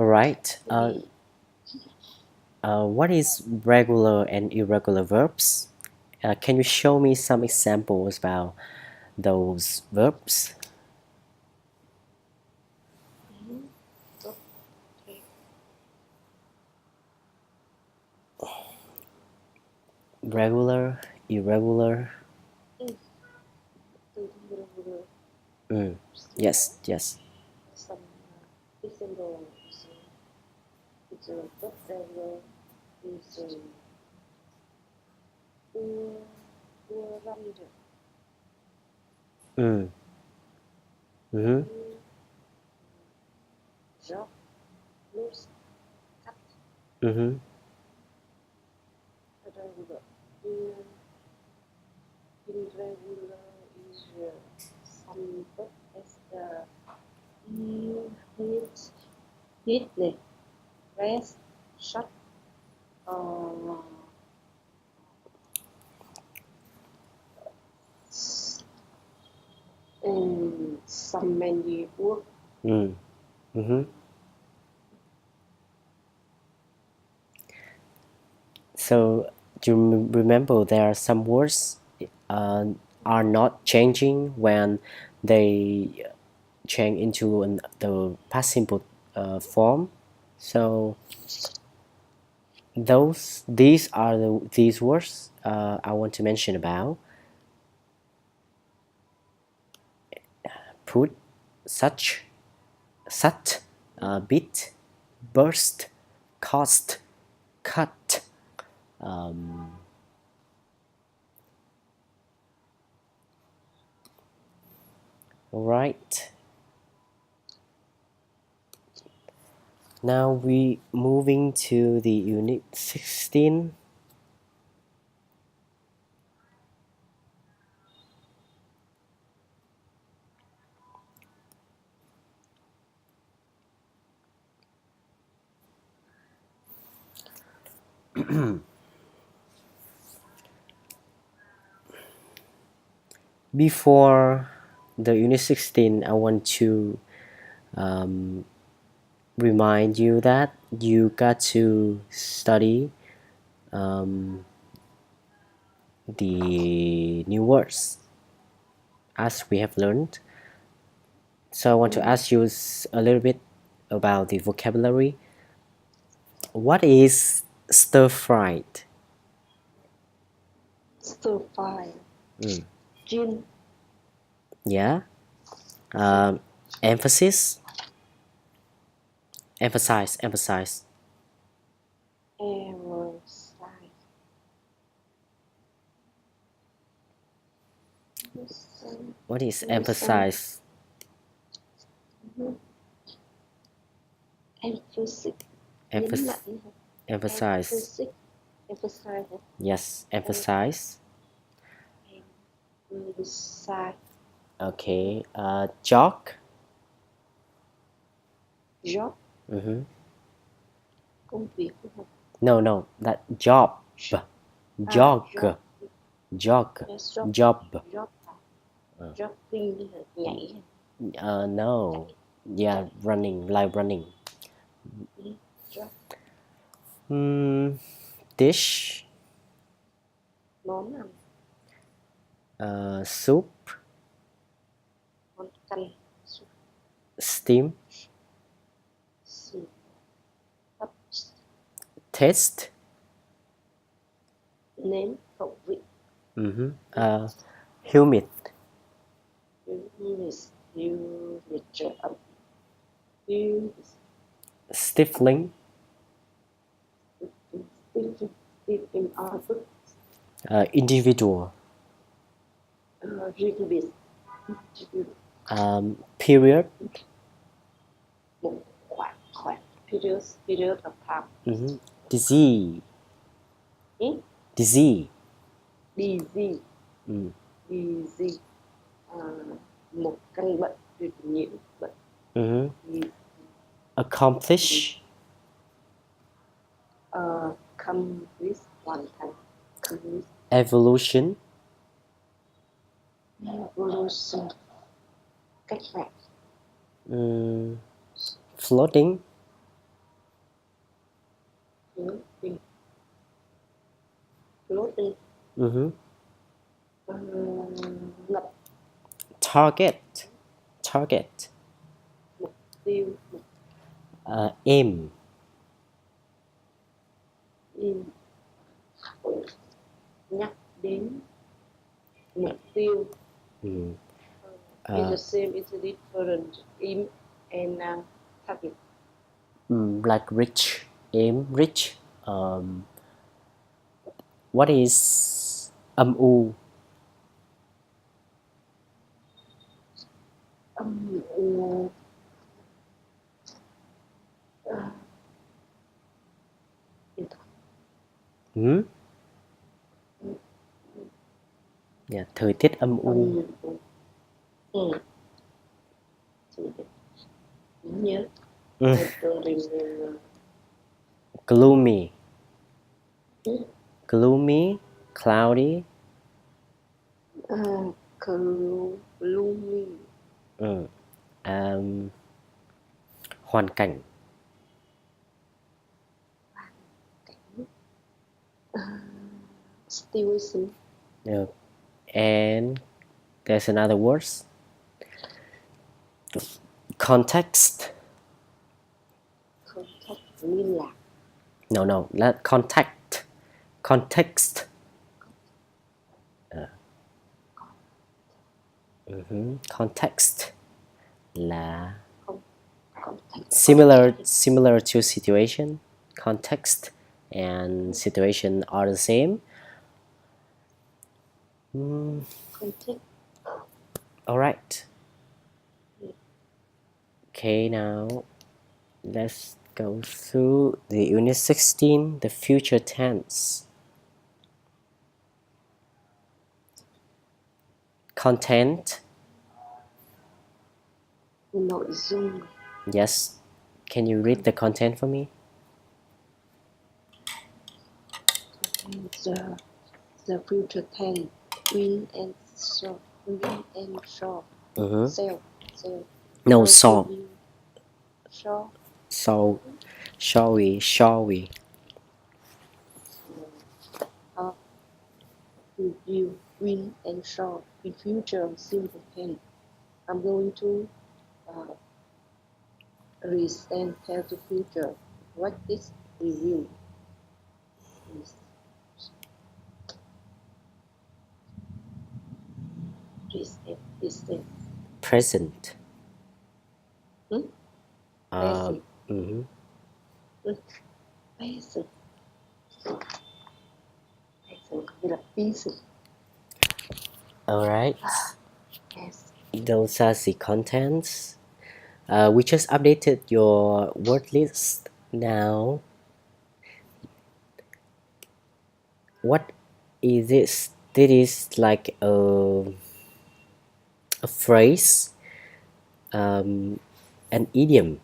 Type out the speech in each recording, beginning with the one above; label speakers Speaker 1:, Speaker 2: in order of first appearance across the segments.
Speaker 1: All right. What is regular and irregular verbs? Can you show me some examples about those verbs? Regular, irregular. Yes, yes.
Speaker 2: Some examples is a verb is render.
Speaker 1: Mm. Mm-hmm.
Speaker 2: Job, lose, cut,
Speaker 1: Mm-hmm.
Speaker 2: irregular. Irregular is some verb as hit, rest, shut, and some many work.
Speaker 1: Mm. Mm-hmm. So do you remember there are some words are not changing when they change into the past simple form. So these are these words I want to mention about: put, such, sut, bit, burst, cost, cut. All right. Now we moving to the unit 16. Before the unit 16, I want to um, remind you that you got to study the new words as we have learned. So I want to ask you a little bit about the vocabulary. What is stir fried?
Speaker 2: Stir fry. Gin.
Speaker 1: Yeah. Emphasis. Emphasize. Emphasize. What is emphasize?
Speaker 2: Emphasis.
Speaker 1: Emphasize.
Speaker 2: Emphasize.
Speaker 1: Yes, emphasize.
Speaker 2: Emphasize.
Speaker 1: Okay. Jog.
Speaker 2: Job. Công việc.
Speaker 1: No, that job. Jog. Jog. Job.
Speaker 2: Jogging là nhảy.
Speaker 1: No. Yeah, running, like running. Dish.
Speaker 2: Món ăn.
Speaker 1: Soup.
Speaker 2: Món canh.
Speaker 1: Steam. Taste.
Speaker 2: Nếm khẩu vị.
Speaker 1: Humid. Stifling. Individual. Period.
Speaker 2: Period of time.
Speaker 1: Disease. Disease.
Speaker 2: Disease. Một căn bệnh, nhiễm bệnh.
Speaker 1: Accomplish.
Speaker 2: Accomplish, hoàn thành.
Speaker 1: Evolution.
Speaker 2: Evolution, cách mạng.
Speaker 1: Floating.
Speaker 2: clothing, clothing, lập
Speaker 1: Target, target.
Speaker 2: mục tiêu,
Speaker 1: Aim.
Speaker 2: nhắc đến mục tiêu. In the same is different aim and target.
Speaker 1: Like reach, aim, reach. What is âm u? Yeah, thời tiết âm u.
Speaker 2: Nhớ.
Speaker 1: Gloomy. Gloomy, cloudy.
Speaker 2: Gloomy.
Speaker 1: Hoàn cảnh.
Speaker 2: Situation.
Speaker 1: And there's another words. Context.
Speaker 2: Contact, liên lạc.
Speaker 1: No, let contact. Context. Context là similar to situation. Context and situation are the same.
Speaker 2: Context.
Speaker 1: All right. Okay, now let's go through the unit 16, the future tense. Content.
Speaker 2: Nội dung.
Speaker 1: Yes. Can you read the content for me?
Speaker 2: The future tense. Win and short. Win and short. Sell.
Speaker 1: No, saw.
Speaker 2: Short.
Speaker 1: So, shall we?
Speaker 2: Review. Win and short. In future, simple tense. I'm going to read and tell the future. What is review?
Speaker 1: Present.
Speaker 2: Present. Present.
Speaker 1: All right.
Speaker 2: Yes.
Speaker 1: Those are the contents. We just updated your word list. Now, what is this? This is like a phrase, an idiom.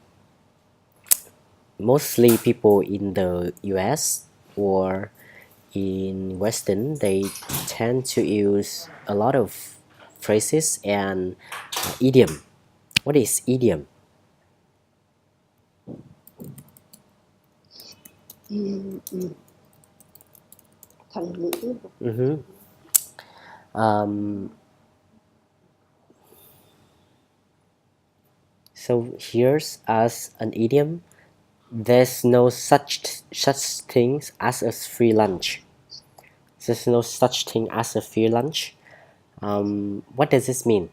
Speaker 1: Mostly people in the US or in Western, they tend to use a lot of phrases and idiom. What is idiom?
Speaker 2: Thành ngữ.
Speaker 1: So here's as an idiom. There's no such thing as a free lunch. There's no such thing as a free lunch. What does this mean?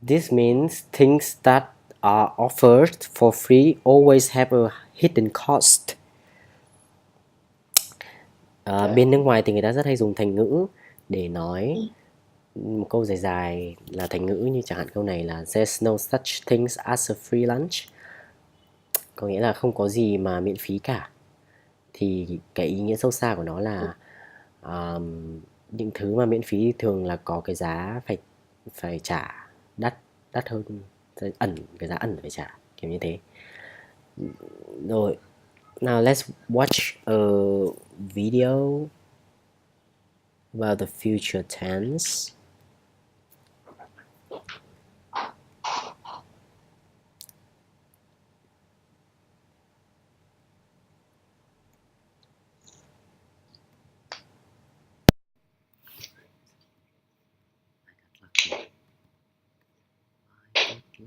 Speaker 1: This means things that are offered for free always have a hidden cost. Bên nước ngoài thì người ta rất hay dùng thành ngữ để nói một câu dài dài là thành ngữ, như chẳng hạn câu này là There's no such things as a free lunch. Có nghĩa là không có gì mà miễn phí cả. Thì cái ý nghĩa sâu xa của nó là những thứ mà miễn phí thường là có cái giá phải trả đắt hơn, cái giá ẩn phải trả, kiểu như thế. Rồi, now let's watch a video about the future tense.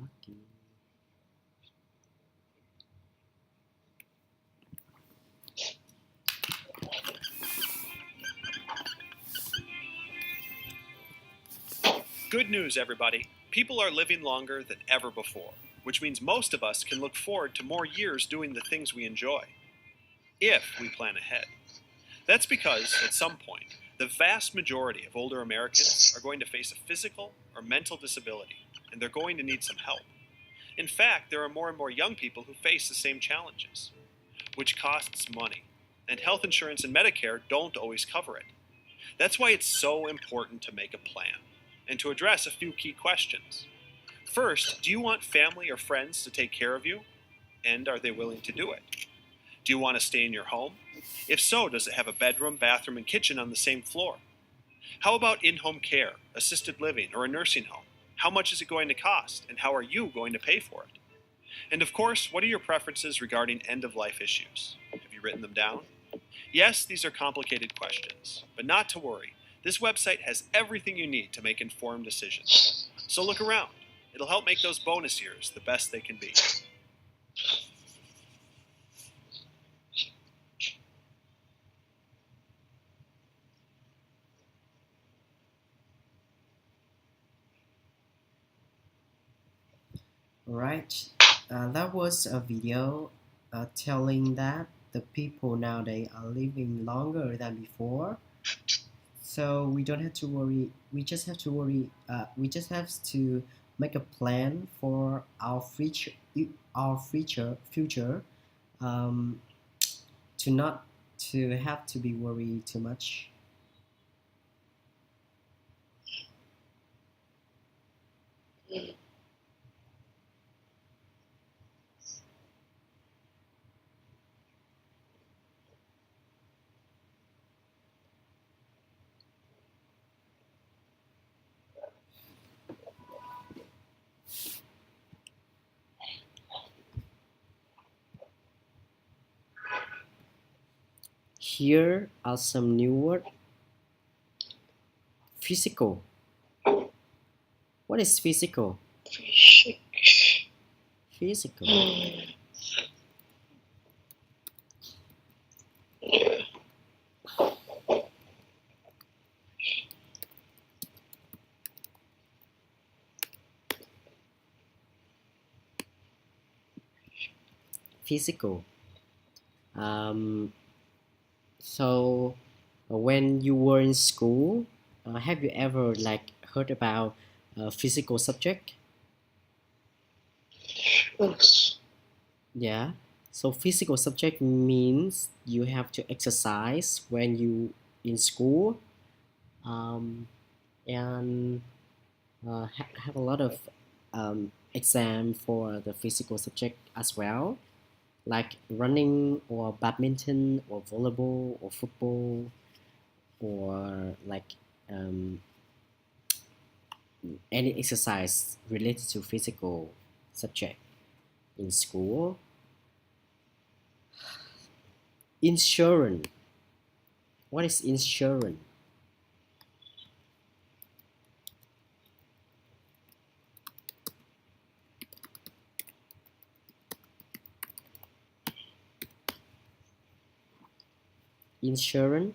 Speaker 1: lucky.
Speaker 3: Good news, everybody. People are living longer than ever before, which means most of us can look forward to more years doing the things we enjoy, if we plan ahead. That's because, at some point, the vast majority of older Americans are going to face a physical or mental disability, and they're going to need some help. In fact, there are more and more young people who face the same challenges, which costs money, and health insurance and Medicare don't always cover it. That's why it's so important to make a plan and to address a few key questions. First, do you want family or friends to take care of you? And are they willing to do it? Do you want to stay in your home? If so, does it have a bedroom, bathroom, and kitchen on the same floor? How about in home care, assisted living, or a nursing home? How much is it going to cost, and how are you going to pay for it? And of course, what are your preferences regarding end of life issues? Have you written them down? Yes, these are complicated questions, but not to worry. This website has everything you need to make informed decisions. So look around. It'll help make those bonus years the best they can be.
Speaker 1: Alright, that was a video telling that the people nowadays are living longer than before. So we don't have to worry. We just have to worry. We just have to make a plan for our future. Um, to not to have to be worried too much. Here are some new words. Physical. What is physical? Physical. Physical. Um, so when you were in school, have you ever like heard about physical subject?
Speaker 2: Yes.
Speaker 1: Yeah. So physical subject means you have to exercise when you in school, um, and have a lot of exam for the physical subject as well, like running or badminton or volleyball or football or like um, any exercise related to physical subject in school. Insurance. What is insurance? Insurance.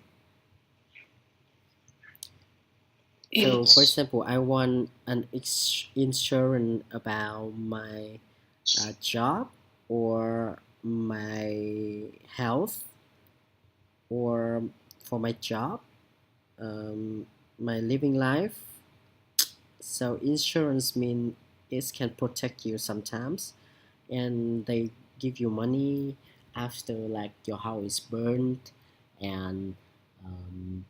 Speaker 1: So, for example, I want an insurance about my job or my health or for my job, um, my living life. So insurance mean it can protect you sometimes, and they give you money after like your house is burned and um,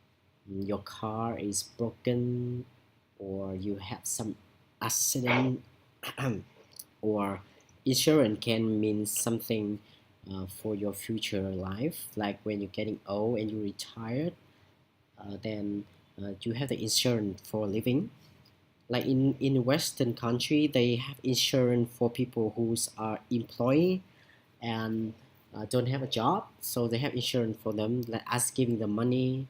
Speaker 1: your car is broken or you have some accident. Or insurance can mean something for your future life, like when you're getting old and you retired, then you have the insurance for living. Like in western country, they have insurance for people who's are employee and don't have a job, so they have insurance for them, like us giving them money,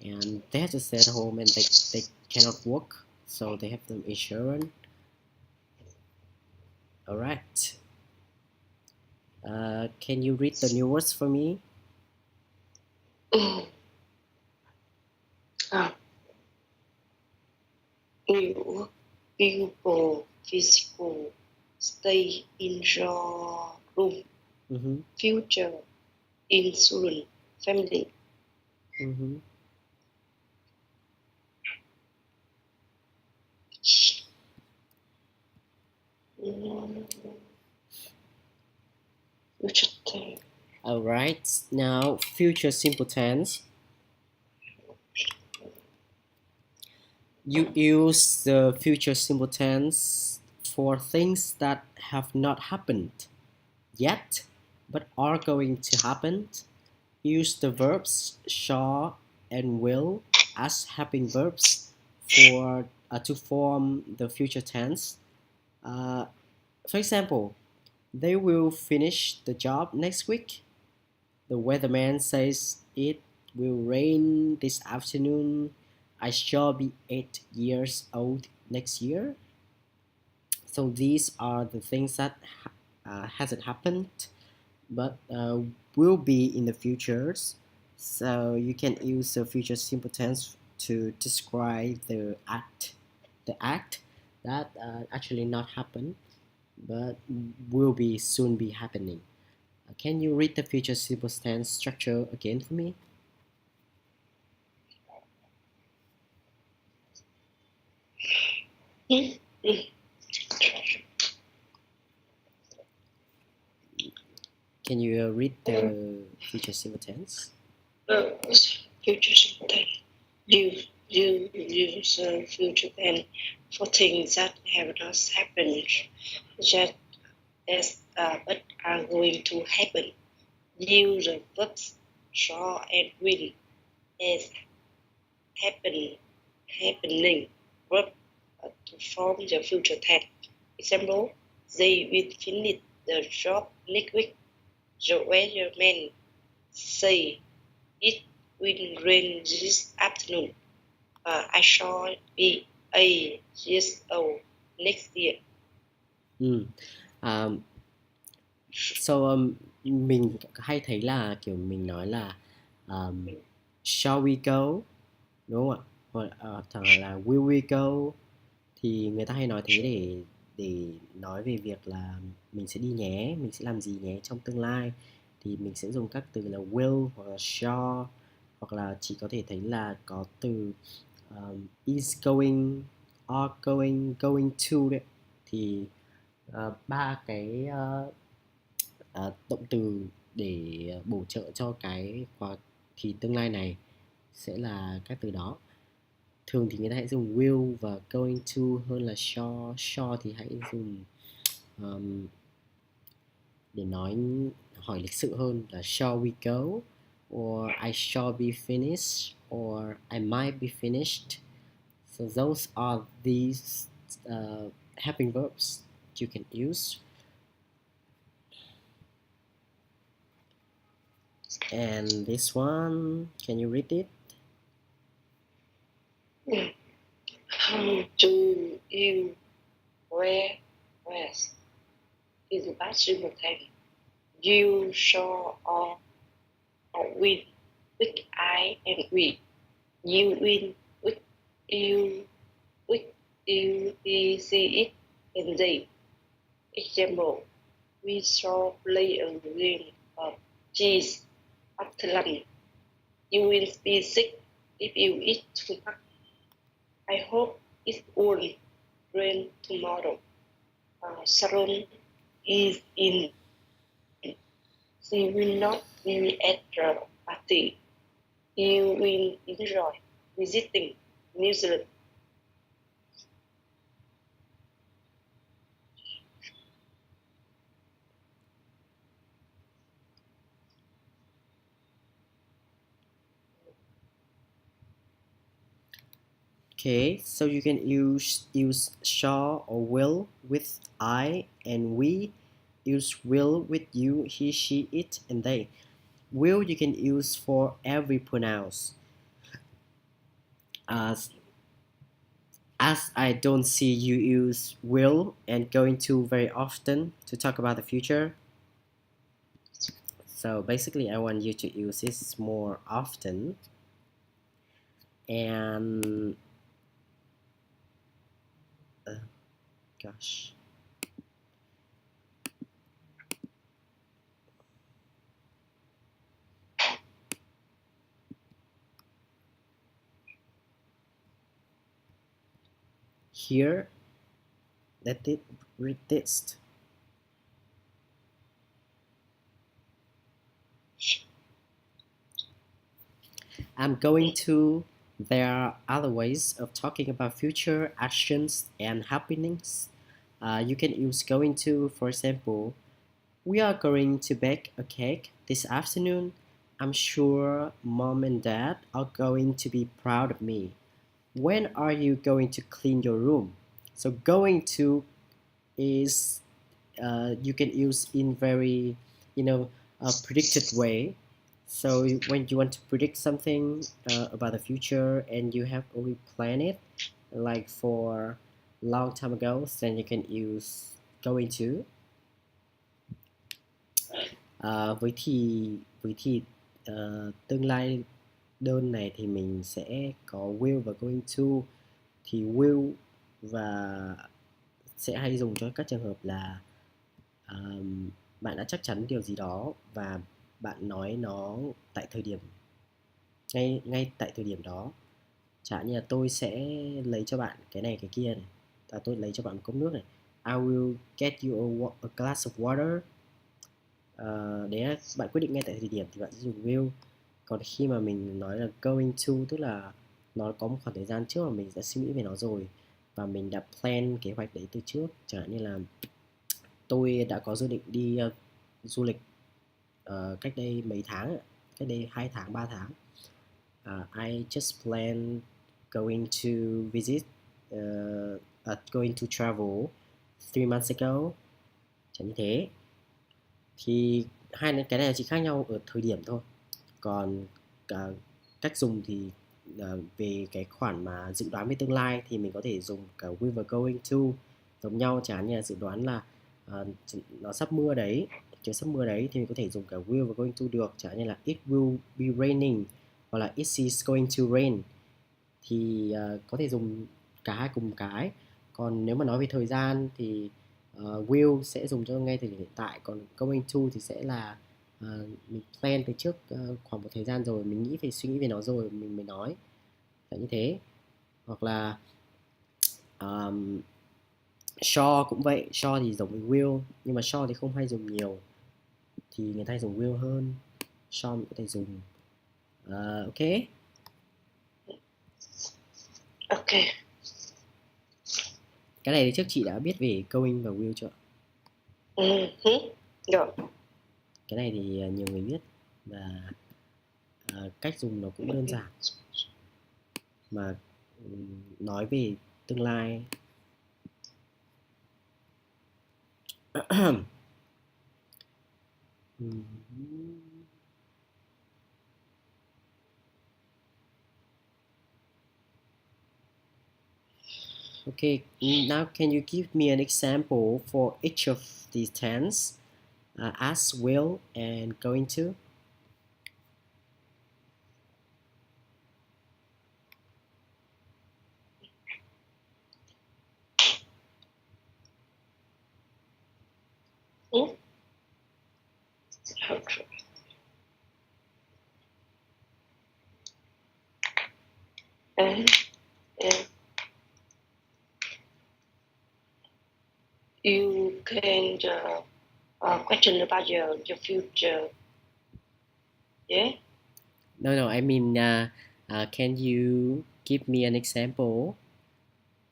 Speaker 1: and they have to stay at home and they cannot work, so they have them insurance. All right. Can you read the new words for me?
Speaker 2: À, new people physical stay in your room.
Speaker 1: Mm-hmm.
Speaker 2: Future insurance family.
Speaker 1: Mm-hmm.
Speaker 2: Mm, future tense.
Speaker 1: All right. Now, future simple tense. You use the future simple tense for things that have not happened yet but are going to happen. Use the verbs shall and will as helping verbs for to form the future tense. Uh, for example, they will finish the job next week. The weatherman says it will rain this afternoon. I shall be 8 years old next year. So these are the things that hasn't happened but will be in the futures. So you can use the future simple tense to describe the act that actually not happen but will be soon be happening. Can you read the future simple tense structure again for me? Can you read the future simple tense?
Speaker 2: Future tense. Use future tense for things that have not happened, just as but are going to happen. Use the verbs shall and will as happen, happening verb to form the future tense. Example: they will finish the job next week. The weatherman say it will rain this afternoon. I shall be 8 years old next year.
Speaker 1: Ừ. Um, so mình hay thấy là kiểu mình nói là um, shall we go, đúng không ạ? Hoặc thằng là will we go thì người ta hay nói thế để nói về việc là mình sẽ đi nhé, mình sẽ làm gì nhé trong tương lai, thì mình sẽ dùng các từ là will hoặc là shall, hoặc là chỉ có thể thấy là có từ is going, are going, going to đấy, thì ba cái động từ để bổ trợ cho cái quá thì tương lai này sẽ là các từ đó. Thường thì người ta hãy dùng will và going to hơn là shall. Shall thì hãy dùng um, để nói hỏi lịch sự hơn là shall we go, or I shall be finished, or I might be finished. So those are these helping verbs you can use. And this one, can you read it?
Speaker 2: How do you wear dress? Is a simple tense. You shall or win with I and we. You win with you with you see it and they. Example: we shall play a game of cheese after lunch. You will be sick if you eat too much. I hope it won't rain tomorrow. Sharon is in. She will not be at the party. You will enjoy visiting New Zealand.
Speaker 1: Okay, so you can use shall or will with I and we. Use will with you, he, she, it, and they. Will you can use for every pronouns. Uh, As I don't see you use will and going to very often to talk about the future, so basically I want you to use this more often. And uh, gosh, here, let it read this. I'm going to. There are other ways of talking about future actions and happenings. You can use going to, for example, we are going to bake a cake this afternoon. I'm sure mom and dad are going to be proud of me. When are you going to clean your room? So going to is you can use in very a predicted way. So when you want to predict something about the future and you have already planned it, like for long time ago, then you can use going to. Với thì tương lai đơn này thì mình sẽ có will và going to. Thì will và sẽ hay dùng cho các trường hợp là bạn đã chắc chắn điều gì đó và bạn nói nó tại thời điểm ngay ngay tại thời điểm đó. Chẳng hạn như là tôi sẽ lấy cho bạn cái này cái kia này, tôi lấy cho bạn một cốc nước này. I will get you a glass of water. Đấy là bạn quyết định ngay tại thời điểm thì bạn sẽ dùng will. Còn khi mà mình nói là going to, tức là nó có một khoảng thời gian trước mà mình đã suy nghĩ về nó rồi và mình đã plan kế hoạch đấy từ trước. Chẳng hạn như là tôi đã có dự định đi du lịch cách đây mấy tháng, cách đây 2 tháng 3 tháng. I just plan going to visit going to travel 3 months ago, chẳng như thế. Thì hai cái này chỉ khác nhau ở thời điểm thôi. Còn cách dùng thì về cái khoản mà dự đoán về tương lai thì mình có thể dùng cả will và going to giống nhau. Chẳng hạn như là dự đoán là nó sắp mưa đấy, trời sắp mưa đấy, thì mình có thể dùng cả will và going to được. Chẳng hạn như là it will be raining hoặc là it is going to rain, thì có thể dùng cả hai cùng cái. Còn nếu mà nói về thời gian thì will sẽ dùng cho ngay thời điểm hiện tại, còn going to thì sẽ là mình plan từ trước khoảng một thời gian rồi, mình suy nghĩ về nó rồi mình mới nói, là như thế. Hoặc là sure cũng vậy, sure thì giống với will nhưng mà sure thì không hay dùng nhiều, thì người ta hay dùng will hơn. Sure mình có thể dùng ok.
Speaker 2: Ok.
Speaker 1: Cái này thì trước chị đã biết về going và will chưa?
Speaker 2: Rồi.
Speaker 1: Cái này thì nhiều người biết và cách dùng nó cũng đơn giản, mà nói về tương lai. Okay, now can you give me an example for each of these tense, as, will, and going to?
Speaker 2: You can question about your future. Yeah.
Speaker 1: No, I mean, can you give me an example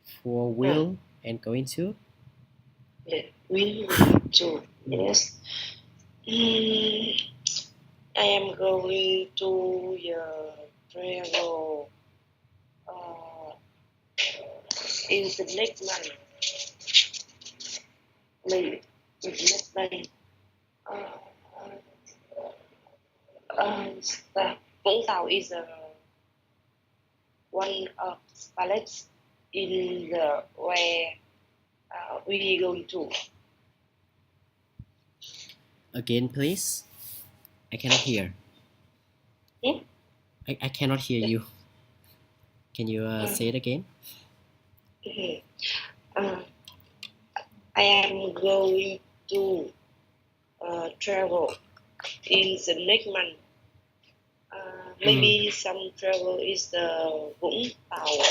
Speaker 1: for will and going to?
Speaker 2: Yeah, we to. Yes. I am going to travel in the next month. Maybe in the next month. Vũng Tàu is one of palace in the where we going to.
Speaker 1: Again, please. I cannot hear.
Speaker 2: Hmm?
Speaker 1: I cannot hear you. Can you say it again?
Speaker 2: Mhm. Uh, I am going to travel in the next month. Maybe some travel is the Vũng Tàu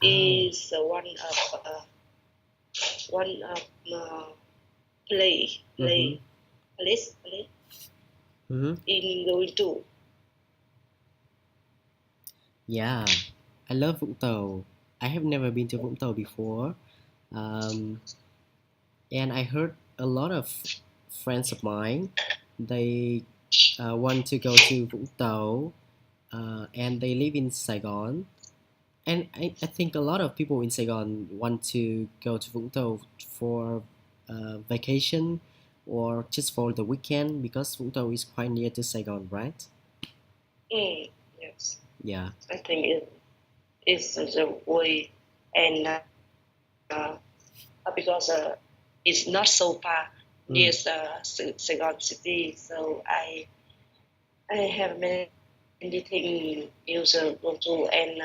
Speaker 2: is one of play
Speaker 1: Mm-hmm.
Speaker 2: play place
Speaker 1: Mm-hmm.
Speaker 2: in going to.
Speaker 1: Yeah, I love Vũng Tàu. I have never been to Vũng Tàu before. Um, and I heard a lot of friends of mine, they want to go to Vũng Tàu, and they live in Saigon. And I think a lot of people in Saigon want to go to Vũng Tàu for vacation or just for the weekend because Vũng Tàu is quite near to Saigon, right?
Speaker 2: Yes,
Speaker 1: Yeah.
Speaker 2: I think it is the way, and because it's not so far near Saigon city, so I have many things to go to and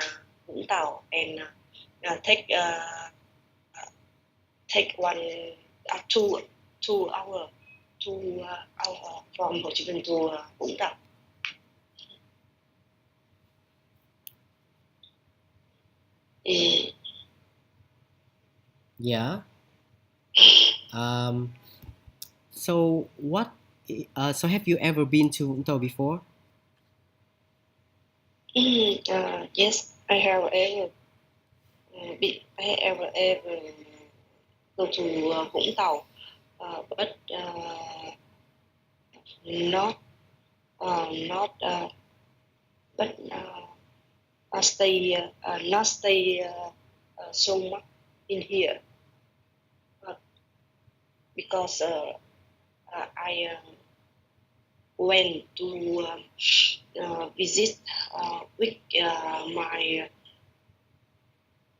Speaker 2: Vũng Tàu and take one 2 hour 2 hour from Hồ Chí Minh to Vũng Tàu.
Speaker 1: Yeah. So what? So have you ever been to Vũng Tàu before?
Speaker 2: Yes, I have ever go to Vũng Tàu, but not not but not stay so much in here because I went to visit with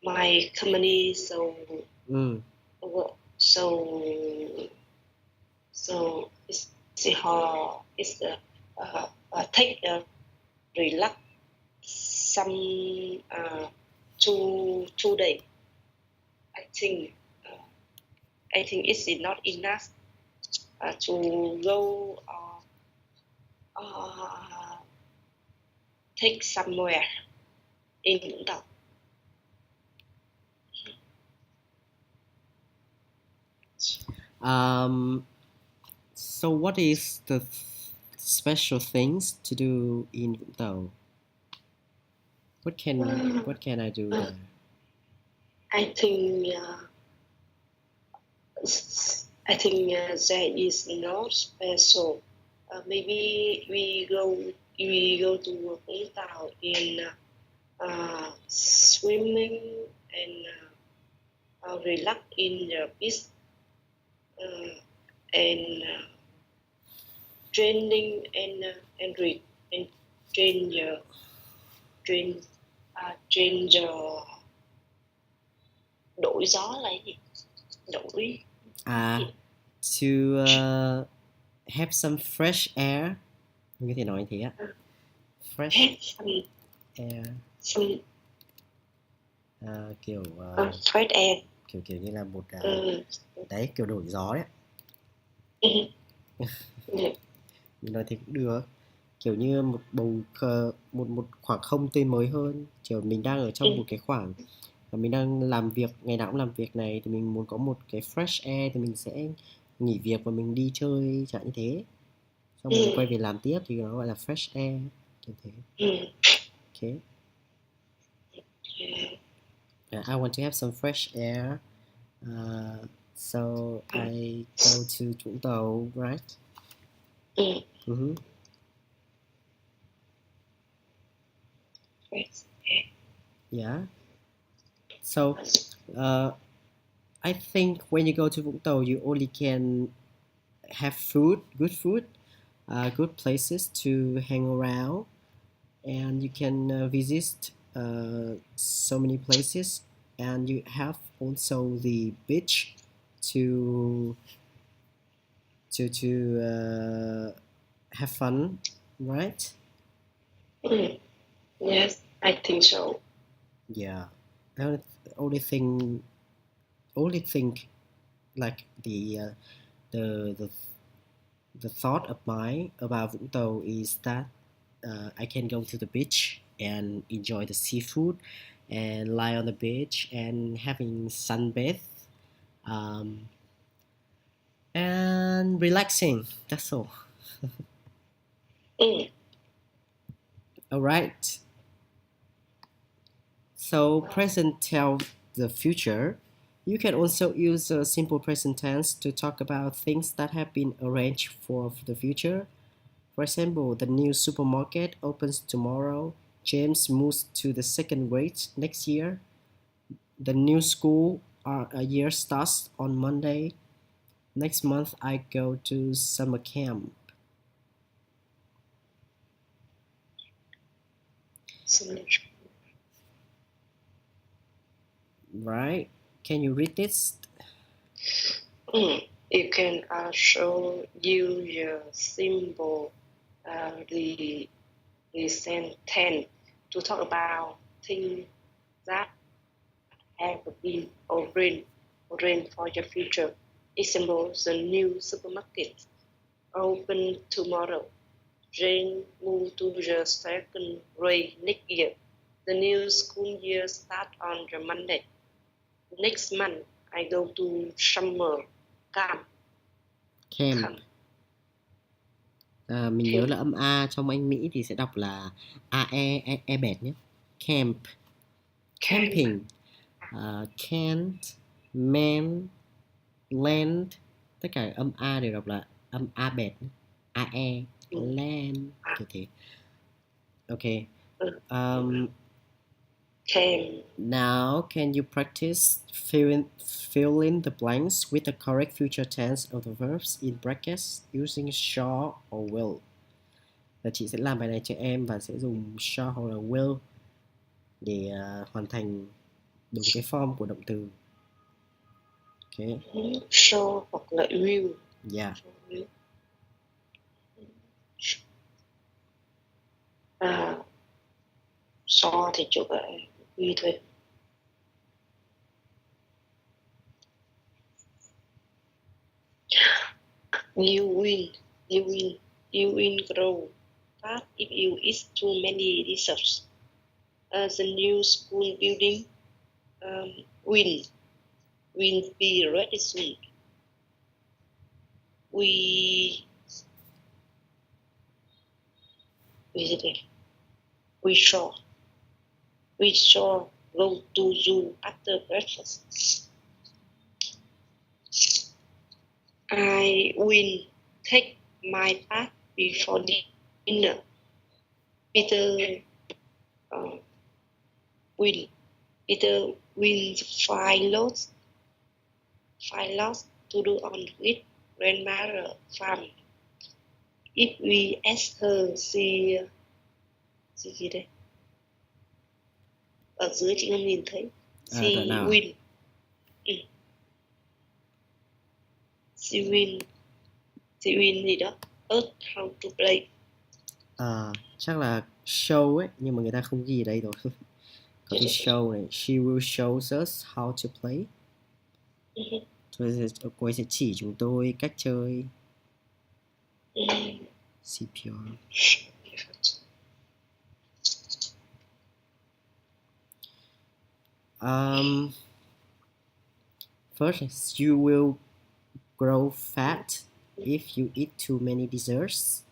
Speaker 2: my company, so
Speaker 1: Mm.
Speaker 2: so so it's take relax some 2 days. I think uh, I think it's not enough to go uh, take somewhere in Vũng Tàu.
Speaker 1: So what is the special things to do in Vũng Tàu? What can I do there?
Speaker 2: I think there is no special. Maybe we go to Vũng Tàu in swimming and relax in the beach and training and read and train your train train your đổi gió là gì? Đổi
Speaker 1: To have some fresh air. Mình có thể nói như thế ạ. Fresh
Speaker 2: have
Speaker 1: air.
Speaker 2: some
Speaker 1: Kiểu
Speaker 2: fresh air.
Speaker 1: kiểu như là một đấy kiểu đổi gió đấy. Mình nói thế cũng được. Kiểu như một một khoảng không tươi mới hơn. Kiểu mình đang ở trong một cái khoảng và mình đang làm việc, ngày nào cũng làm việc này thì mình muốn có một cái fresh air thì mình sẽ nghỉ việc và mình đi chơi chẳng như thế. Xong rồi mình quay về làm tiếp thì nó gọi là fresh air kiểu thế. Okay. I want to have some fresh air. So I go to Vũng Tàu, right? Mm-hmm. Yeah. So I think when you go to Vũng Tàu, you only can have food, good places to hang around, and you can visit so many places and you have also the beach to have fun, right?
Speaker 2: Yes, I think so.
Speaker 1: Yeah. I only thing only think like the the the thought of mine about Vũng Tàu is that I can go to the beach and enjoy the seafood and lie on the beach and having sunbath, um, and relaxing. That's all.
Speaker 2: Mm.
Speaker 1: All right. So present tell the future. You can also use a simple present tense to talk about things that have been arranged for the future. For example, the new supermarket opens tomorrow. James moves to the second grade next year. The new school year starts on Monday. Next month, I go to summer camp.
Speaker 2: So,
Speaker 1: Right? Can you read this?
Speaker 2: you can also use your symbol, the sentence to talk about things that have been arranged for your future. Example, the new supermarket open tomorrow. Jane moved to the second grade next year. The new school year starts on the Monday. Next month, I go to summer camp.
Speaker 1: Camp. Mình nhớ là âm A trong Anh Mỹ thì sẽ đọc là e bẹt nhé. Camp. Camping. Can't, man, land. Tất cả âm A đều đọc là âm A bẹt. AE, land. Kiểu thế. Okay. Now, can you practice fill in the blanks with the correct future tense of the verbs in brackets using shall or will? Là chị sẽ làm bài này cho em và sẽ dùng shall hoặc là will để hoàn thành đúng cái form của động từ. Okay.
Speaker 2: Shall hoặc là will.
Speaker 1: Yeah.
Speaker 2: So thì chụp lại will thôi. You will grow fast if you eat too many desserts. The new school building will be ready soon. We shall go to zoo after breakfast. I will take my bath before dinner. Peter will find lots to do on his grandmother farm. If we ask her, gì đây? Ở dưới chị không nhìn thấy. She will. She will gì đó. Earth how to play.
Speaker 1: Chắc là show ấy, nhưng mà người ta không ghi ở đây rồi. Có cái show này, she will show us how to play. Cô ấy sẽ chỉ chúng tôi cách chơi. CPR. First, you will grow fat if you eat too many desserts.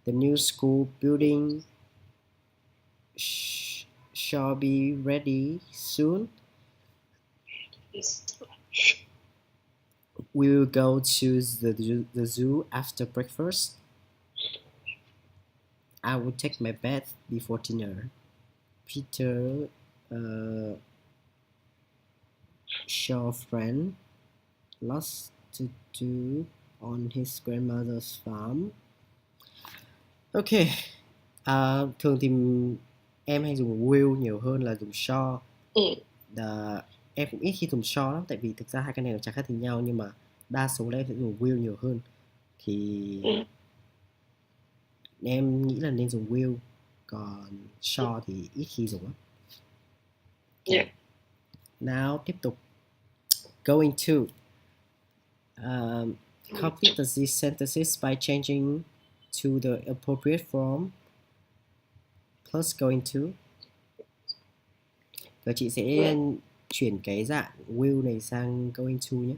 Speaker 1: The new school building shall be ready soon. We will go to the zoo after breakfast. I will take my bath before dinner. Peter shall friend lots to do on his grandmother's farm. Ok. Thường thì em hay dùng will nhiều hơn là dùng shall. em cũng ít khi dùng shall lắm, tại vì thực ra hai cái này nó chẳng khác gì nhau, nhưng mà đa số là em sẽ dùng will nhiều hơn. Thì em nghĩ là nên dùng will, còn shall thì ít khi dùng lắm.
Speaker 2: Yeah.
Speaker 1: Now tiếp tục. Going to. Complete these sentences by changing to the appropriate form plus going to. Và chị sẽ chuyển cái dạng will này sang going to nhé.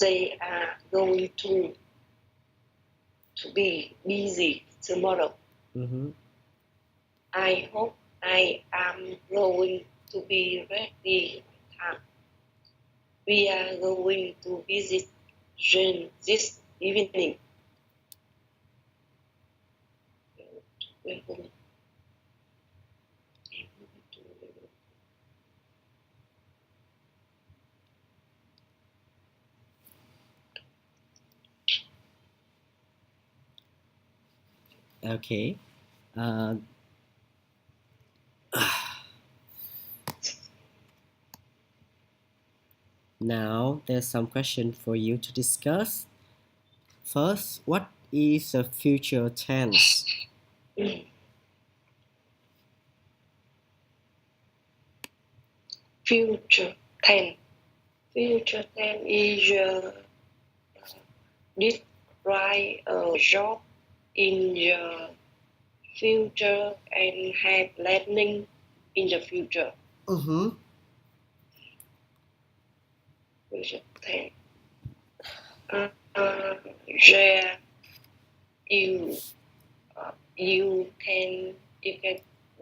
Speaker 2: They are going to be busy tomorrow. I hope I am going to be ready on time. We are going to visit Jane this evening.
Speaker 1: Okay. Now there's some question for you to discuss. First, what is a future tense?
Speaker 2: Future tense. Future tense is describe a job in the future and have planning in the future. Future tense. There you can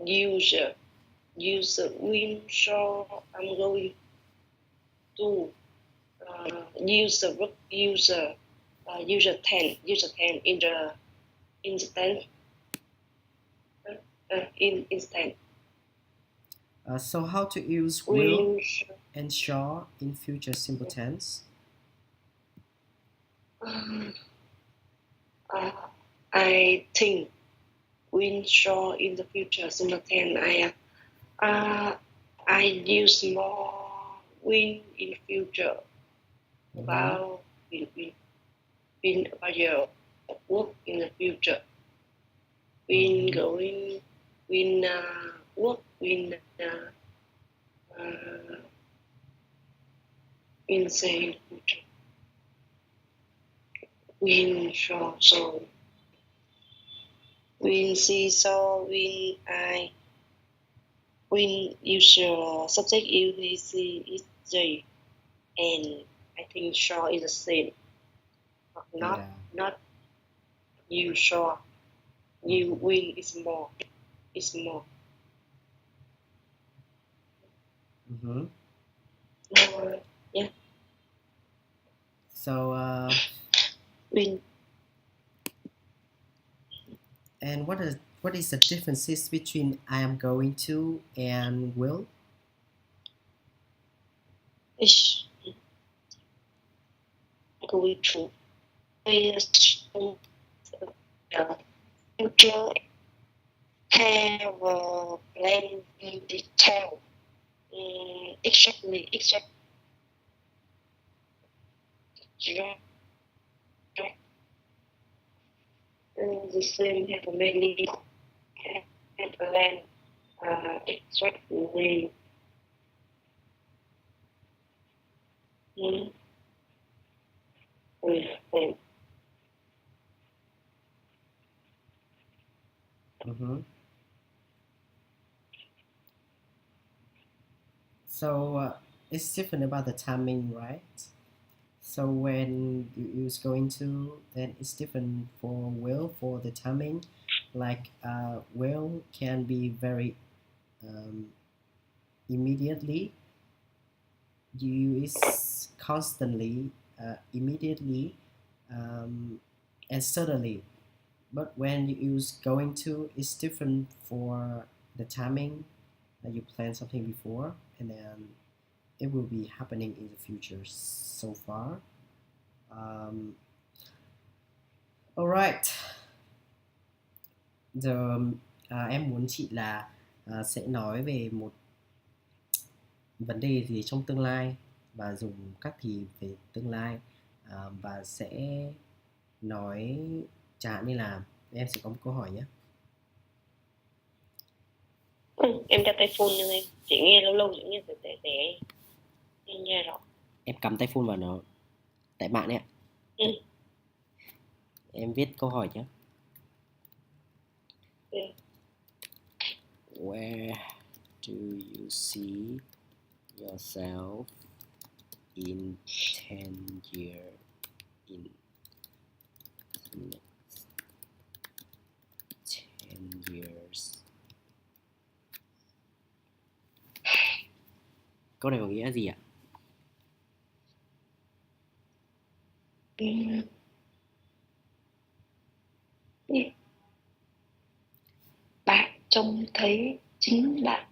Speaker 2: use win so I'm going to use the verb user 10 in the instant in instant.
Speaker 1: So how to use will and shall in future simple tense?
Speaker 2: I think win shall in the future simple tense. I use more win in future about win about your work in the future. Win going win work win win say future. Win shall so win see so win I win use your subject UVC is J, and I think shall is the same. Not you shall. You win is more. Is more. Yeah.
Speaker 1: So
Speaker 2: win.
Speaker 1: And what is the differences between I am going to and will?
Speaker 2: Is going to is future have a plan in detail. Exactly. The same have many have plan exactly.
Speaker 1: So it's different about the timing, right? So when you use going to, then it's different for will for the timing. Like will can be very immediately. You use constantly, immediately, and suddenly. But when you use going to, it's different for the timing. You plan something before, and then it will be happening in the future so far. All right. The Em muốn chị là sẽ nói về một vấn đề gì trong tương lai và dùng các thì về tương lai, và sẽ nói chẳng hạn như là em sẽ có một câu hỏi nhé.
Speaker 2: Em cho tay phone nhưng em chỉ nghe lâu lâu những như tẻ tẻ em nghe rõ.
Speaker 1: Em cắm tay phone vào nó tại bạn ấy ạ.
Speaker 2: Ừ.
Speaker 1: Em viết câu hỏi nhé.
Speaker 2: Ừ.
Speaker 1: Where do you see yourself in 10 years, in the next 10 years? Câu này có nghĩa là gì ạ?
Speaker 2: Ừ. Ừ. Bạn trông thấy chính bạn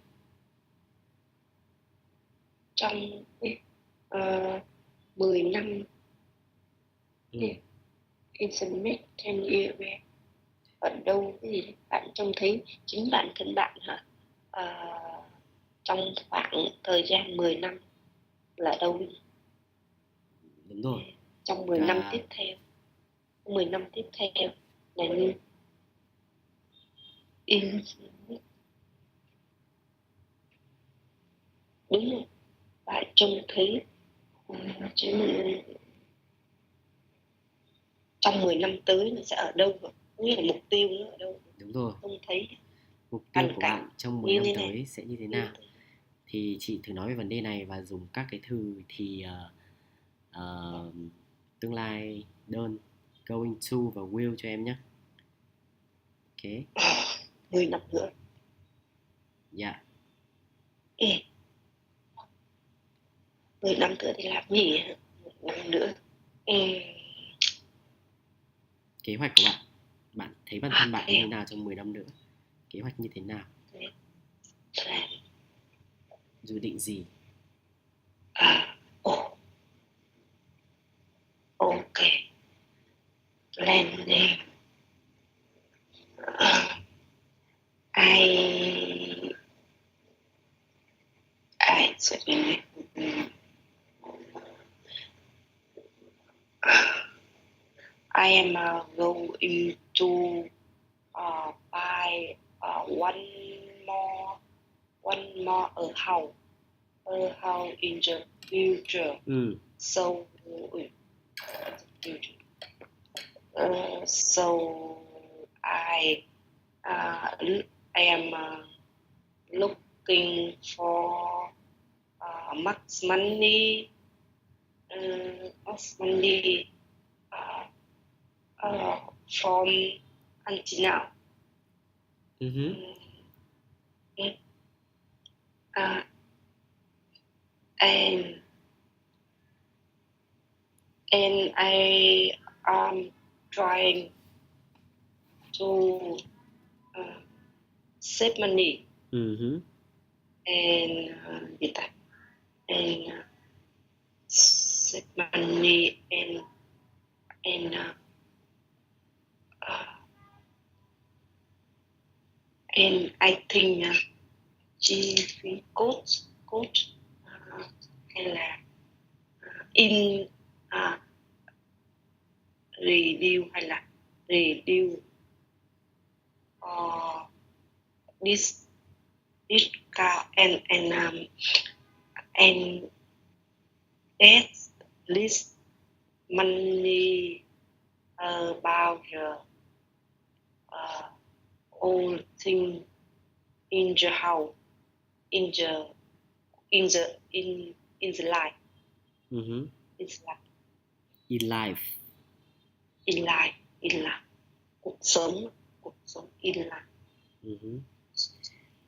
Speaker 2: trong 10 năm in the next 10 years ở đâu cái gì đấy? Bạn trông thấy chính bản thân bạn hả? Trong khoảng thời gian 10 năm là đâu?
Speaker 1: Đúng rồi.
Speaker 2: Trong 10 năm tiếp theo. 10 năm tiếp theo là như in, đúng rồi. Bạn trông thấy trong 10 năm tới nó sẽ ở đâu rồi? Nghĩa là mục tiêu nó ở đâu?
Speaker 1: Đúng rồi.
Speaker 2: Không thấy
Speaker 1: Mục tiêu
Speaker 2: hoàn
Speaker 1: của
Speaker 2: cảnh
Speaker 1: bạn trong 10
Speaker 2: như
Speaker 1: năm
Speaker 2: thế
Speaker 1: tới
Speaker 2: này.
Speaker 1: sẽ như thế nào? Thì chị thử nói về vấn đề này và dùng các cái từ thì tương lai, đơn, going to và will cho em nhé. Ok.
Speaker 2: 10 năm nữa.
Speaker 1: Dạ.
Speaker 2: 10 năm nữa thì làm gì hả? 10 năm nữa.
Speaker 1: Kế hoạch của bạn, bạn thấy bản thân bạn như thế nào trong 10 năm nữa? Kế hoạch như thế nào? Dự định gì?
Speaker 2: Ok. Plan đi. I sẽ I am going to buy more a house in the future. So so I am looking for much money from until now. And I am trying to save money and save money and I think chi phí cốt hay là in review hay là review this car and at least money about the all thing in the house in the life. In life cuộc sống in life.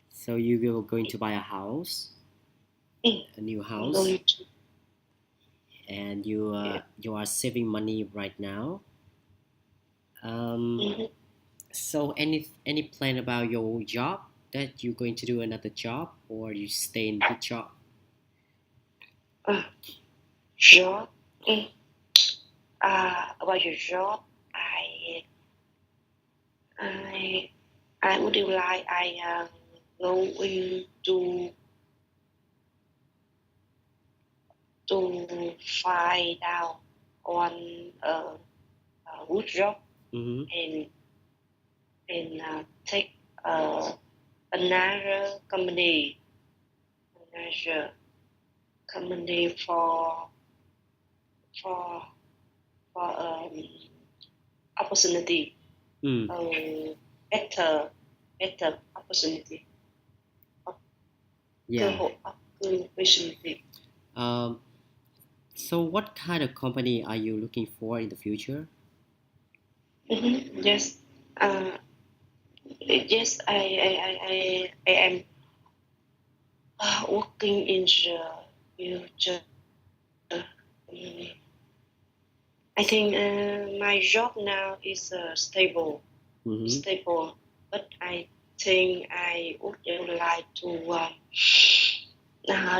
Speaker 1: So you are going to buy a house, a new house, and you are saving money right now. So any plan about your job, that you're going to do another job or you stay in the job?
Speaker 2: Job. About your job, I I would like I go into to find out on a good job
Speaker 1: Mm-hmm.
Speaker 2: and take another another company for for opportunity,
Speaker 1: Mm.
Speaker 2: better opportunity, cơ
Speaker 1: Yeah.
Speaker 2: hội opportunity.
Speaker 1: Um, so what kind of company are you looking for in the future?
Speaker 2: Yes, uh, yes, I am working in the future. Mm, I think my job now is
Speaker 1: Mm-hmm.
Speaker 2: stable, but I think I would like to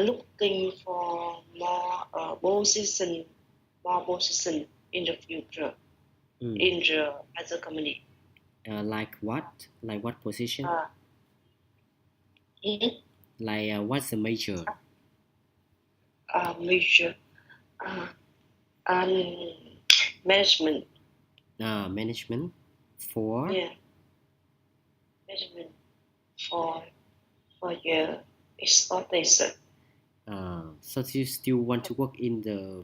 Speaker 2: looking for more position in the future
Speaker 1: Mm.
Speaker 2: in the other company.
Speaker 1: Like what? Like what position?
Speaker 2: Uh, mhm,
Speaker 1: Like what's the major?
Speaker 2: Major uh, um, management.
Speaker 1: Management for.
Speaker 2: Yeah, management for your exploitation.
Speaker 1: So you still want to work in the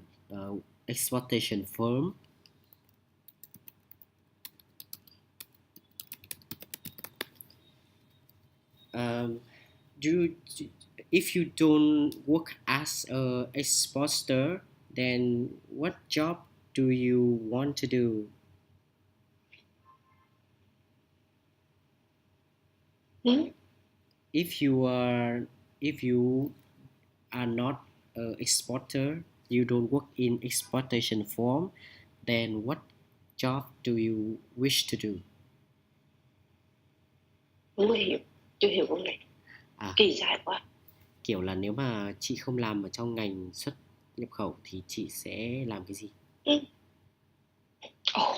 Speaker 1: exploitation firm? Um, do if you don't work as a exporter, then what job do you want to do?
Speaker 2: Hmm?
Speaker 1: If you are if you are not a exporter, you don't work in exploitation firm, then what job do you wish to do?
Speaker 2: Không hiểu, chưa hiểu câu này,
Speaker 1: À,
Speaker 2: kỳ dài quá.
Speaker 1: kiểu là nếu mà chị không làm ở trong ngành xuất nhập khẩu thì chị sẽ làm cái gì?
Speaker 2: Ừ. Ồ,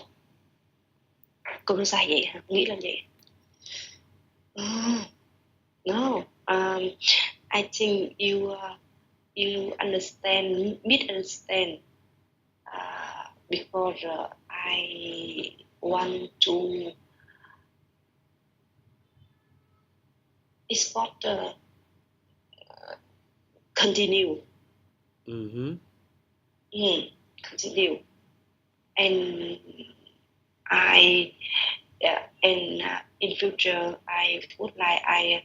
Speaker 2: câu dài vậy hả? Nghĩ là vậy. Oh, no, I think you misunderstand because I want to export continue.
Speaker 1: Mm-hmm.
Speaker 2: Continue and I and in future I would like I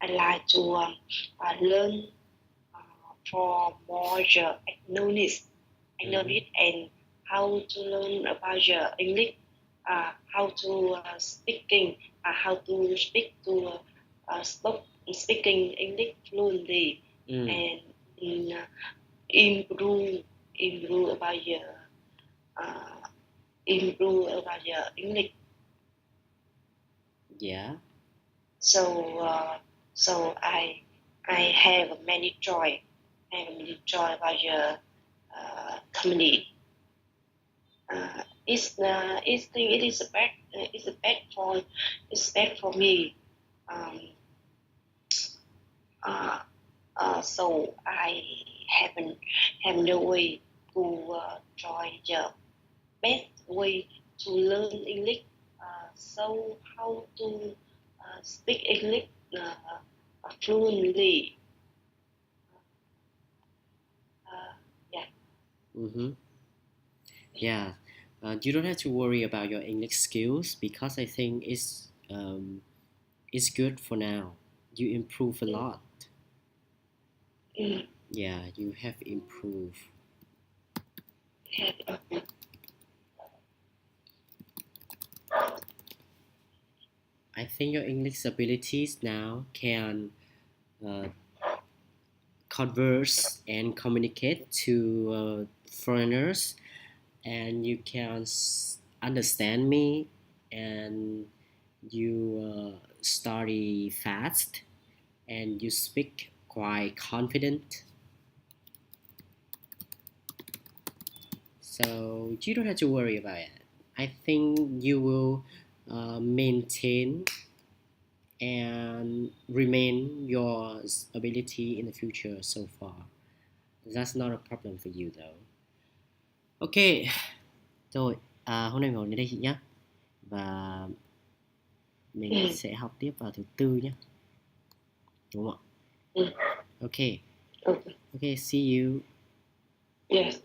Speaker 2: like to learn for more
Speaker 1: Mm-hmm.
Speaker 2: and how to learn about the English, how to speaking, how to speak to speaking English fluently
Speaker 1: Mm.
Speaker 2: and improve improve about the uh, improve about the English.
Speaker 1: Yeah.
Speaker 2: So so I have many joy. I have many joy about the company. It is a bad it's a bad for it's bad for me. Um, uh, so I haven't have no way to try the best way to learn English. So how to speak English fluently. Uh, yeah.
Speaker 1: Mm-hmm. Yeah. You don't have to worry about your English skills because I think it's good for now. You improve a
Speaker 2: Mm,
Speaker 1: lot.
Speaker 2: mm,
Speaker 1: Yeah, you have improved.
Speaker 2: have,
Speaker 1: I think your English abilities now can uh, converse and communicate to foreigners, and you can understand me, and you study fast, and you speak quite confident. So you don't have to worry about it. I think you will maintain and remain your ability in the future so far. That's not a problem for you though. Ok, rồi, hôm nay mình ngồi đến đây chị nhé. Và mình sẽ học tiếp vào thứ tư nhé. Đúng không ạ? Ok,
Speaker 2: Okay.
Speaker 1: ok, see you.
Speaker 2: Yes.